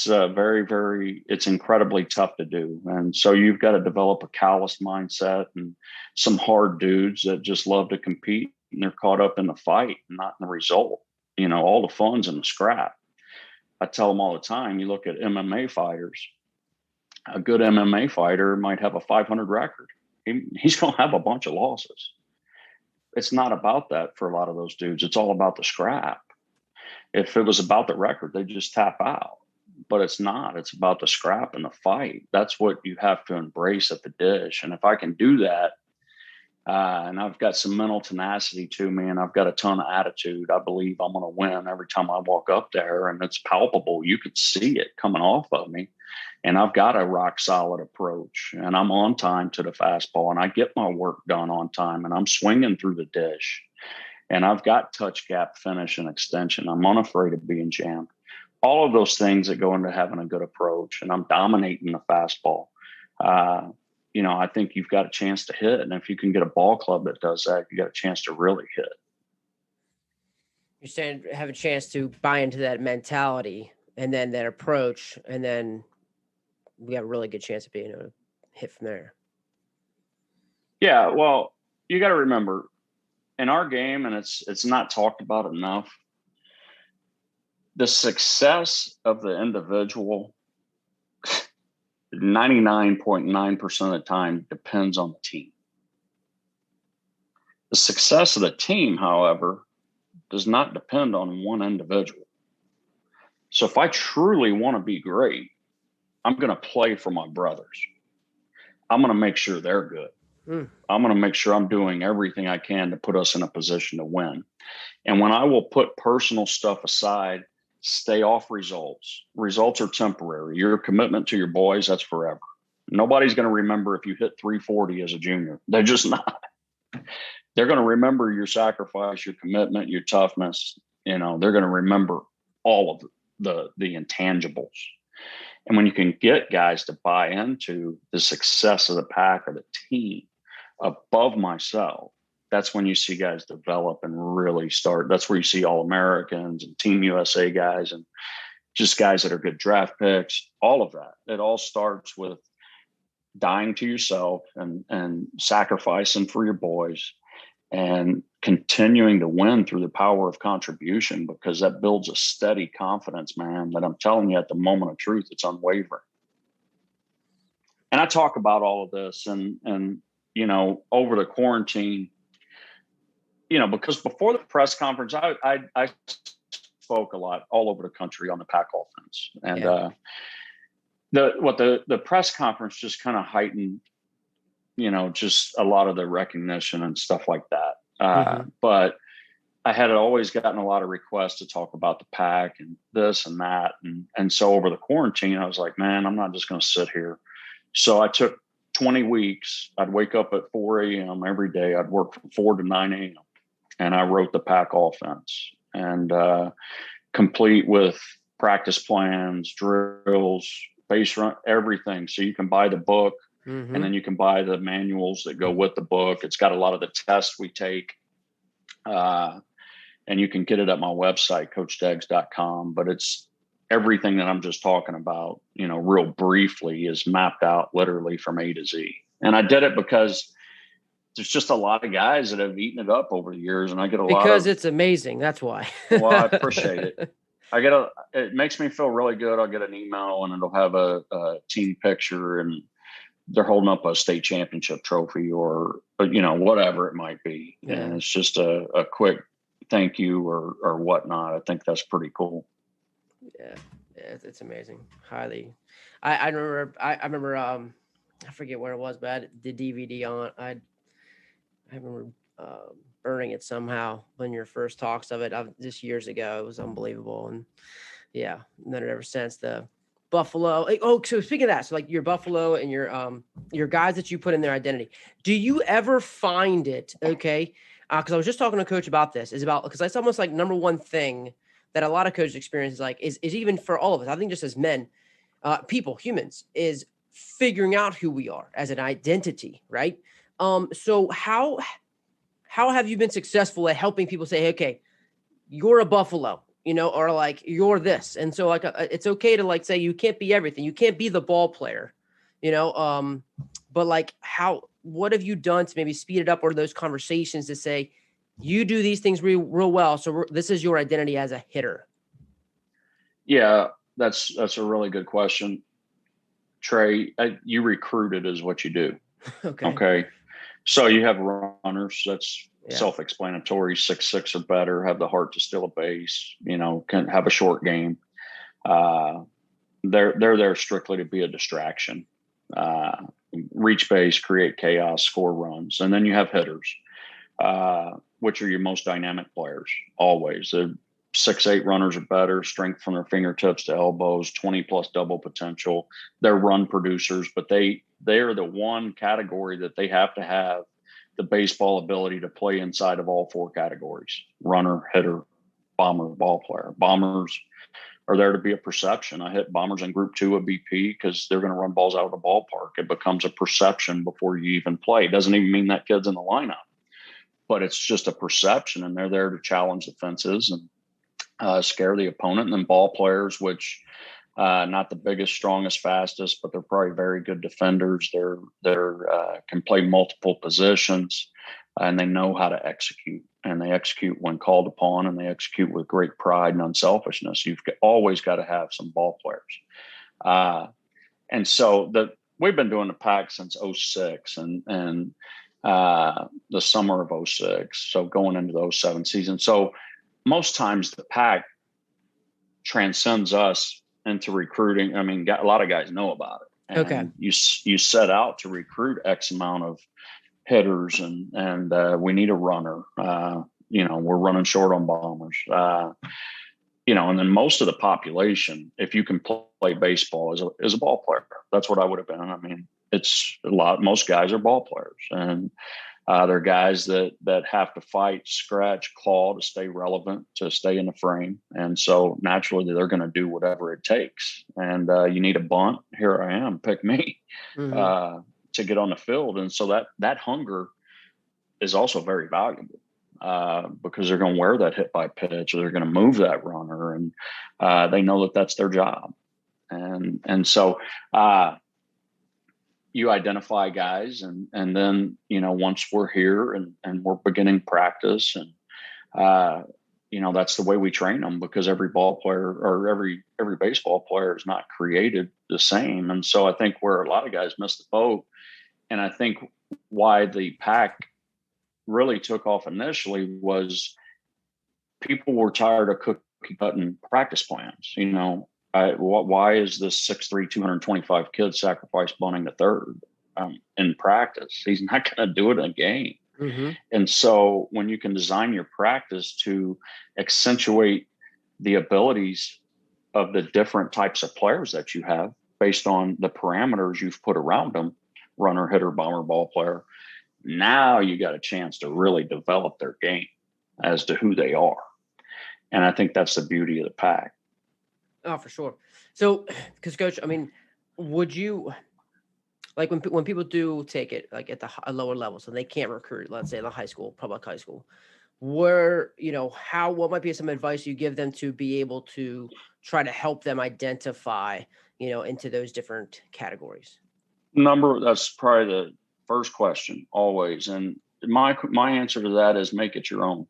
very, very, it's incredibly tough to do. And so you've got to develop a callous mindset and some hard dudes that just love to compete, and they're caught up in the fight, not in the result. All the fun's in the scrap. I tell them all the time, you look at MMA fighters, a good MMA fighter might have a 500 record. He's going to have a bunch of losses. It's not about that for a lot of those dudes. It's all about the scrap. If it was about the record, they just tap out. But it's not. It's about the scrap and the fight. That's what you have to embrace at the dish. And if I can do that, and I've got some mental tenacity to me, and I've got a ton of attitude, I believe I'm going to win every time I walk up there. And it's palpable. You can see it coming off of me. And I've got a rock solid approach, and I'm on time to the fastball, and I get my work done on time, and I'm swinging through the dish, and I've got touch, gap, finish, and extension. I'm unafraid of being jammed. All of those things that go into having a good approach, and I'm dominating the fastball. I think you've got a chance to hit. And if you can get a ball club that does that, you got a chance to really hit. You're saying have a chance to buy into that mentality and then that approach, and then we have a really good chance of being able to hit from there. Yeah, well, you got to remember in our game, and it's not talked about enough, the success of the individual 99.9% of the time depends on the team. The success of the team, however, does not depend on one individual. So if I truly want to be great, I'm going to play for my brothers. I'm going to make sure they're good. I'm going to make sure I'm doing everything I can to put us in a position to win. And when I will put personal stuff aside, stay off results. Results are temporary. Your commitment to your boys, that's forever. Nobody's going to remember if you hit 340 as a junior. They're just not. They're going to remember your sacrifice, your commitment, your toughness. They're going to remember all of the intangibles. And when you can get guys to buy into the success of the pack or the team above myself, that's when you see guys develop and really start. That's where you see All-Americans and Team USA guys and just guys that are good draft picks, all of that. It all starts with dying to yourself and sacrificing for your boys and continuing to win through the power of contribution, because that builds a steady confidence, man, that I'm telling you at the moment of truth, it's unwavering. And I talk about all of this and over the quarantine, because before the press conference, I spoke a lot all over the country on the pack offense. And the press conference just kind of heightened, just a lot of the recognition and stuff like that. But I had always gotten a lot of requests to talk about the pack and this and that. And so over the quarantine, I was like, man, I'm not just going to sit here. So I took 20 weeks, I'd wake up at 4 a.m. every day. I'd work from 4 to 9 a.m. and I wrote the pack offense, and complete with practice plans, drills, base run, everything. So you can buy the book, and then you can buy the manuals that go with the book. It's got a lot of the tests we take. And you can get it at my website, CoachDeggs.com. But it's everything that I'm just talking about, real briefly, is mapped out literally from A to Z. And I did it because there's just a lot of guys that have eaten it up over the years, and I get a lot of, because it's amazing. That's why. Well, I appreciate it. It makes me feel really good. I'll get an email and it'll have a team picture, and they're holding up a state championship trophy or whatever it might be. Yeah. And it's just a quick thank you or whatnot. I think that's pretty cool. Yeah, it's amazing. Highly. I remember I forget where it was, but I had the DVD on. I remember burning it somehow when your first talks of it just years ago. It was unbelievable. And yeah, none of it ever since. The Buffalo. So speaking of that, so like your Buffalo and your guys that you put in their identity, do you ever find it, okay? Because I was just talking to a coach about this, because that's almost like number one thing that a lot of coaches experience is even for all of us, I think just as men, humans, is figuring out who we are as an identity, right? So how have you been successful at helping people say, hey, okay, you're a Buffalo, or like you're this. And so it's okay to like say you can't be everything. You can't be the ball player, but like what have you done to maybe speed it up, or those conversations to say you do these things real well. So this is your identity as a hitter. Yeah, that's a really good question. Trey, you recruited is what you do. Okay. So you have runners. That's self-explanatory. 6'6" or better, have the heart to steal a base, can have a short game. They're there strictly to be a distraction, reach base, create chaos, score runs. And then you have hitters, which are your most dynamic players always. They're 6'8" runners or better, strength from their fingertips to elbows, 20 plus double potential. They're run producers, but they are the one category that they have to have the baseball ability to play inside of all four categories: runner, hitter, bomber, ball player. Bombers are there to be a perception. I hit bombers in Group 2 of BP because they're going to run balls out of the ballpark. It becomes a perception before you even play. It doesn't even mean that kid's in the lineup, but it's just a perception, and they're there to challenge the fences and scare the opponent. And then ball players, which not the biggest, strongest, fastest, but they're probably very good defenders. They're can play multiple positions, and they know how to execute. And they execute when called upon, and they execute with great pride and unselfishness. You've always got to have some ball players. And so we've been doing the pack since 06 and the summer of 06. So going into the 07 season. So most times the pack transcends us into recruiting. I mean, a lot of guys know about it. And you set out to recruit X amount of hitters, and we need a runner. We're running short on bombers. And then most of the population, if you can play baseball, is a ball player. That's what I would have been. I mean, it's most guys are ball players, and they're guys that have to fight, scratch, claw to stay relevant, to stay in the frame. And so naturally they're going to do whatever it takes. And you need a bunt. Here I am, pick me, to get on the field. And so that hunger is also very valuable, because they're going to wear that hit by pitch, or they're going to move that runner, and they know that that's their job. And so you identify guys, and then, once we're here and we're beginning practice, and, that's the way we train them, because every ball player or every baseball player is not created the same. And so I think where a lot of guys miss the boat, and I think why the pack really took off initially, was people were tired of cookie cutting practice plans. Why is this 6'3", 225 kid sacrifice bunting to third in practice? He's not going to do it in a game. Mm-hmm. And so when you can design your practice to accentuate the abilities of the different types of players that you have based on the parameters you've put around them, runner, hitter, bomber, ball player. Now you got a chance to really develop their game as to who they are. And I think that's the beauty of the pack. Oh, for sure. So, because Coach, I mean, would you like when people do take it like at the lower level, so they can't recruit, let's say the high school, public high school, where what might be some advice you give them to be able to try to help them identify into those different categories? That's probably the first question always, and my answer to that is make it your own.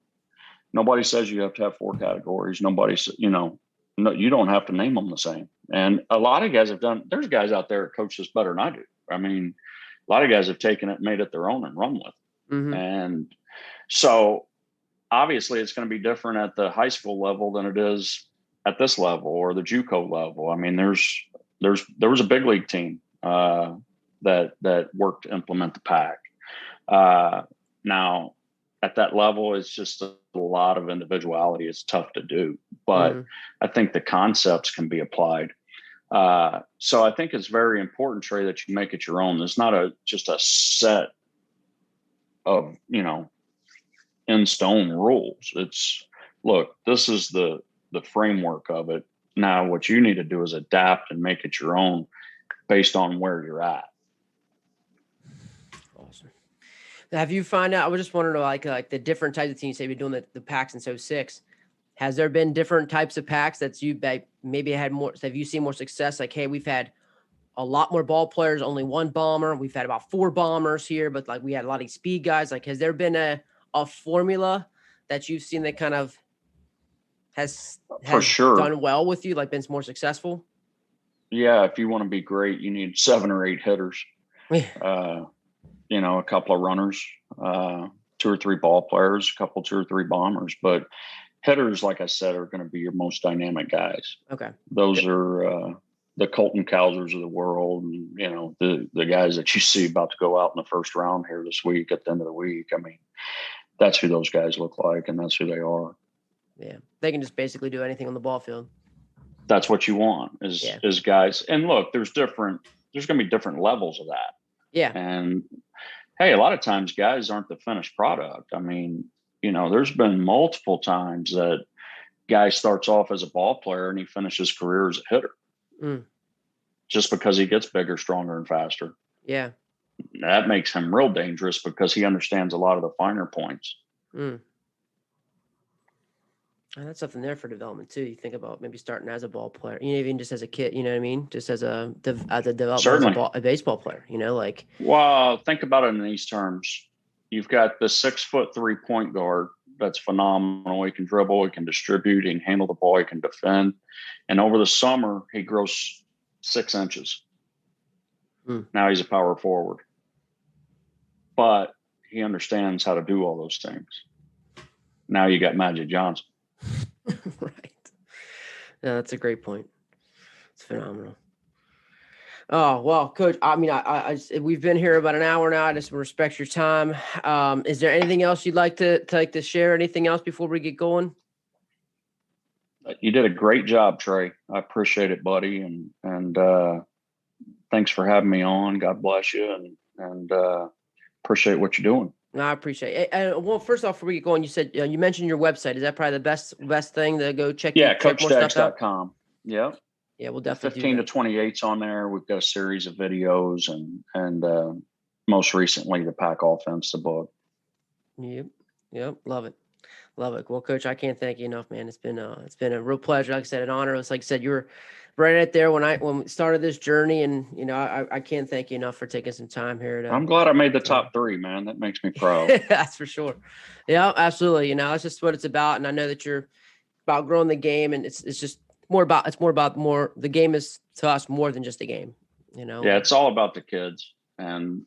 Nobody says you have to have 4 categories. Nobody's, no, you don't have to name them the same. And a lot of guys there's guys out there that coach this better than I do. I mean, a lot of guys have taken it, made it their own and run with it. Mm-hmm. And so obviously it's going to be different at the high school level than it is at this level or the JUCO level. I mean, there was a big league team that worked to implement the pack. Now at that level, it's just a lot of individuality. It's tough to do, but I think the concepts can be applied. So I think it's very important, Trey, that you make it your own. There's not just a set of, in stone rules. It's, look, this is the framework of it. Now, what you need to do is adapt and make it your own based on where you're at. Awesome. Now, have you found out, I was just wondering like the different types of teams, say you've been doing the packs in 06. Has there been different types of packs that maybe had more? Have you seen more success? Like, hey, we've had a lot more ball players, only 1 bomber. We've had about 4 bombers here, but like we had a lot of speed guys. Like, has there been a formula that you've seen that kind of has for sure done well with you, like been more successful? Yeah, if you want to be great, you need 7 or 8 hitters. A couple of runners, 2 or 3 ball players, a couple 2 or 3 bombers, but hitters, like I said, are going to be your most dynamic guys. Okay. Those are the Colton Cowsers of the world, and, the guys that you see about to go out in the first round here this week at the end of the week. I mean, that's who those guys look like, and that's who they are. Yeah. They can just basically do anything on the ball field. That's what you want is guys. And look, there's going to be different levels of that. Yeah. And hey, a lot of times guys aren't the finished product. I mean, there's been multiple times that guy starts off as a ball player and he finishes his career as a hitter just because he gets bigger, stronger, and faster. Yeah. That makes him real dangerous because he understands a lot of the finer points. And that's something there for development too. You think about maybe starting as a ball player, even just as a kid, you know what I mean? Just as a development as a baseball player, like. Well, think about it in these terms. You've got the 6'3" point guard that's phenomenal. He can dribble, he can distribute, he can handle the ball, he can defend. And over the summer, he grows 6 inches. Now he's a power forward. But he understands how to do all those things. Now you got Magic Johnson. Right. Yeah, that's a great point. It's phenomenal. Oh, well, Coach, I mean, we've been here about an hour now. I just respect your time. Is there anything else you'd like to share? Anything else before we get going? You did a great job, Trey. I appreciate it, buddy. And thanks for having me on. God bless you. And appreciate what you're doing. No, I appreciate it. Well, first off, before we get going, you said you mentioned your website. Is that probably the best thing to go check? Yeah, CoachDeggs.com. Yeah. Yeah, we'll definitely 15 to 28's on there. We've got a series of videos and most recently the Pack Offense, the book. Yep. Love it. Well, Coach, I can't thank you enough, man. It's been a real pleasure. Like I said, an honor. It's like I said, you were right out there when we started this journey, and I can't thank you enough for taking some time here. I'm glad I made the top 3, man. That makes me proud. That's for sure. Yeah, absolutely. It's just what it's about, and I know that you're about growing the game, and it's just more about the game is to us more than just a game. Yeah, it's all about the kids, and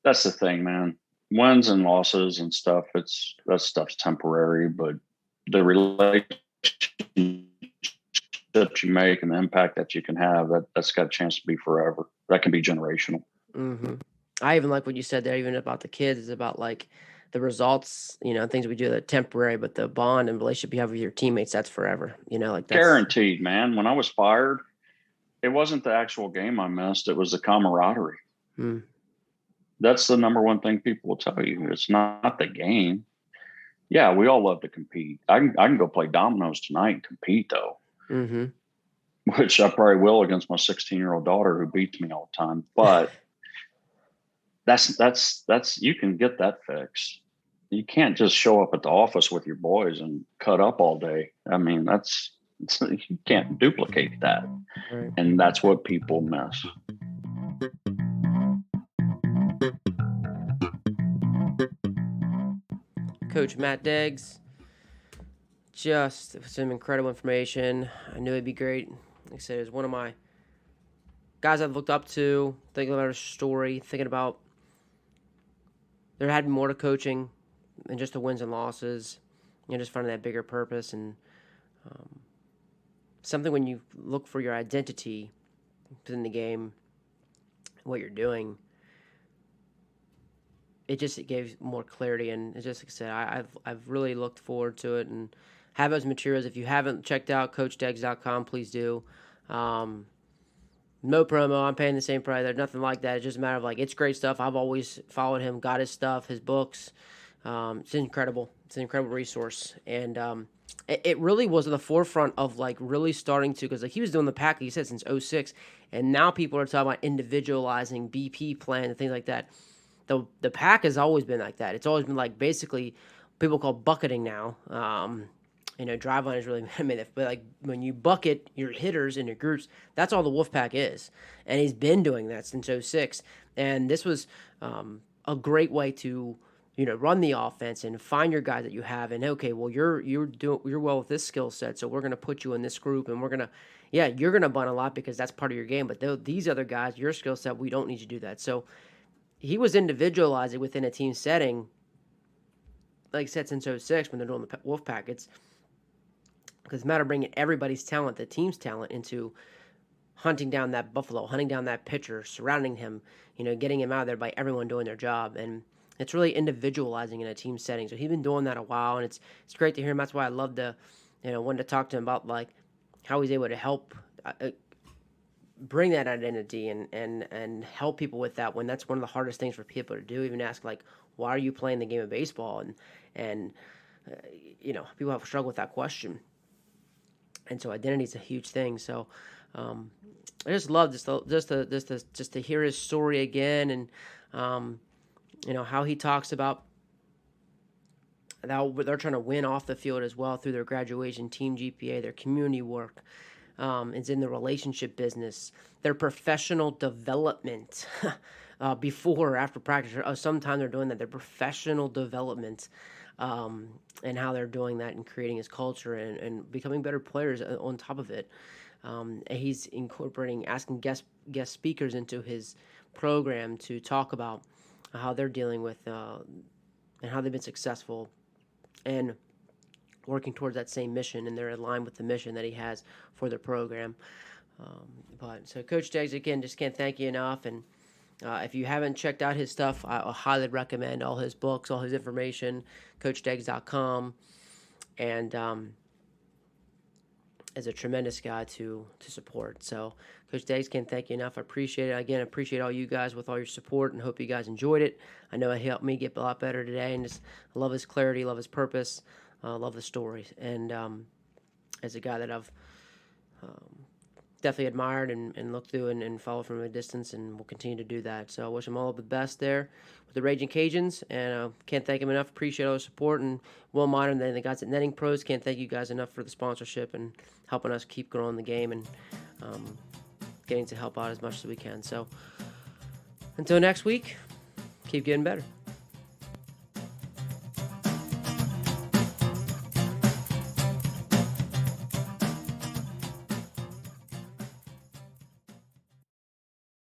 that's the thing, man. Wins and losses and stuff, that stuff's temporary, but the relationship you make and the impact that you can have, that's got a chance to be forever. That can be generational. I even like what you said there, even about the kids. It's about like the results, things we do that are temporary, but the bond and relationship you have with your teammates, that's forever. Like that's guaranteed, man. When I was fired, it wasn't the actual game I missed; it was the camaraderie. that's the number one thing people will tell you. It's not the game. Yeah, we all love to compete. I can go play dominoes tonight and compete though, Mm-hmm. which I probably will against my 16-year-old daughter who beats me all the time. But that's you can get that fixed. You can't just show up at the office with your boys and cut up all day. I mean, you can't duplicate that. Right. And that's what people miss. Coach Matt Deggs, just some incredible information. I knew it'd be great. Like I said, it was one of my guys I've looked up to, thinking about his story, thinking about there had more to coaching than just the wins and losses. Just finding that bigger purpose and something when you look for your identity within the game, what you're doing, it gave more clarity. And it's just like I said, I've really looked forward to it and have those materials. If you haven't checked out CoachDeggs.com, please do. No promo. I'm paying the same price. There's nothing like that. It's just a matter of it's great stuff. I've always followed him, got his stuff, his books. It's incredible. It's an incredible resource. And it really was at the forefront of really starting to, because he was doing the pack, he said, since 06. And now people are talking about individualizing BP plans and things like that. The pack has always been like that. It's always been basically people call bucketing now. Drive line is really but when you bucket your hitters in your groups, that's all the Wolfpack is. And he's been doing that since 06. And this was a great way to run the offense and find your guys that you have. And okay, well you're well with this skill set, so we're gonna put you in this group, and you're gonna bunt a lot because that's part of your game. But these other guys, your skill set, we don't need you to do that. So he was individualizing within a team setting, like I said, since 06 when they're doing the Wolfpack. It's because it's a matter of bringing everybody's talent, the team's talent, into hunting down that buffalo, hunting down that pitcher, surrounding him, getting him out of there by everyone doing their job. And it's really individualizing in a team setting. So he's been doing that a while, and it's great to hear him. That's why I love to, wanted to talk to him about how he's able to help bring that identity and help people with that, when that's one of the hardest things for people to do. Even ask why are you playing the game of baseball? And people have struggled with that question. And so identity is a huge thing. So I just love just to hear his story again, and how he talks about how they're trying to win off the field as well through their graduation, team GPA, their community work. It's in the relationship business, their professional development before or after practice. Sometimes they're doing that, their professional development, and how they're doing that and creating his culture and becoming better players on top of it. And he's incorporating, asking guest speakers into his program to talk about how they're dealing with and how they've been successful and working towards that same mission, and they're in line with the mission that he has for their program. So Coach Deggs, again, just can't thank you enough. And if you haven't checked out his stuff, I highly recommend all his books, all his information, CoachDeggs.com. And is a tremendous guy to support. So Coach Deggs, can't thank you enough. I appreciate it. Again, I appreciate all you guys with all your support, and hope you guys enjoyed it. I know it helped me get a lot better today, and just love his clarity, love his purpose, love the stories. And as a guy that I've definitely admired and looked through and followed from a distance, and will continue to do that. So I wish him all the best there with the Ragin Cajuns, and can't thank him enough. Appreciate all the support, and Will Miner and the guys at Netting Pros, can't thank you guys enough for the sponsorship and helping us keep growing the game and getting to help out as much as we can. So until next week, keep getting better.